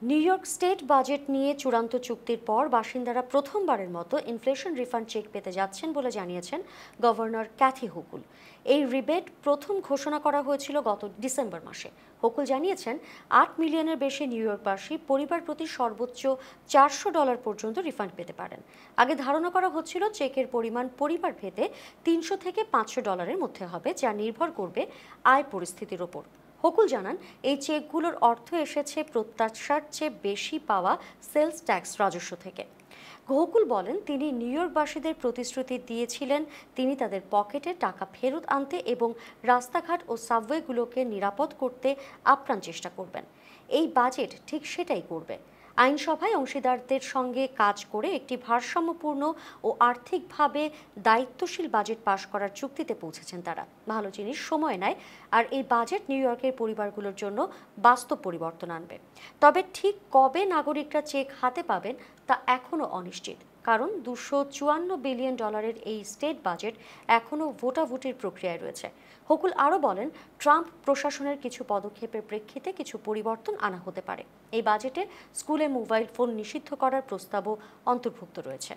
New York state budget নিয়ে চূড়ান্ত চুক্তির পর বাসিন্দারা প্রথমবারের মতো ইনফ্লেশন রিফান্ড চেক পেতে যাচ্ছেন বলে জানিয়েছেন গভর্নর ক্যাথি হোকুল। এই রিবেট প্রথম ঘোষণা করা হয়েছিল গত ডিসেম্বর মাসে। হোকুল জানিয়েছেন 8 মিলিয়নের বেশি নিউ ইয়র্কবাসী পরিবার প্রতি সর্বোচ্চ $400 পর্যন্ত রিফান্ড পেতে পারেন। আগে ধারণা করা হচ্ছিল চেকের পরিমাণ পরিবার ভেদে $300 থেকে $500 মধ্যে হবে, যা নির্ভর করবে আয় পরিস্থিতির ওপর। হোকুল জানান, এই চেকগুলোর অর্থ এসেছে প্রত্যাশার চেয়ে বেশি পাওয়া সেলস ট্যাক্স রাজস্ব থেকে। হোকুল বলেন, তিনি নিউ ইয়র্কবাসীদের প্রতিশ্রুতি দিয়েছিলেন তিনি তাদের পকেটে টাকা ফেরত আনতে এবং রাস্তাঘাট ও সাবওয়েগুলোকে নিরাপদ করতে আপ্রাণ চেষ্টা করবেন। এই বাজেট ঠিক সেটাই করবে। আইনসভায় অংশীদারদের সঙ্গে কাজ করে একটি ভারসাম্যপূর্ণ ও আর্থিকভাবে দায়িত্বশীল বাজেট পাশ করার চুক্তিতে পৌঁছেছেন তারা। ভালো জিনিস সময় নেয়, আর এই বাজেট নিউ ইয়র্কের পরিবারগুলোর জন্য বাস্তব পরিবর্তন আনবে। তবে ঠিক কবে নাগরিকরা চেক হাতে পাবেন তা এখনও অনিশ্চিত, কারণ $254 বিলিয়ন এই স্টেট বাজেট এখনও ভোটাভুটির প্রক্রিয়ায় রয়েছে। হোকুল আরও বলেন, ট্রাম্প প্রশাসনের কিছু পদক্ষেপের প্রেক্ষিতে কিছু পরিবর্তন আনা হতে পারে। এই বাজেটে স্কুলে মোবাইল ফোন নিষিদ্ধ করার প্রস্তাবও অন্তর্ভুক্ত রয়েছে।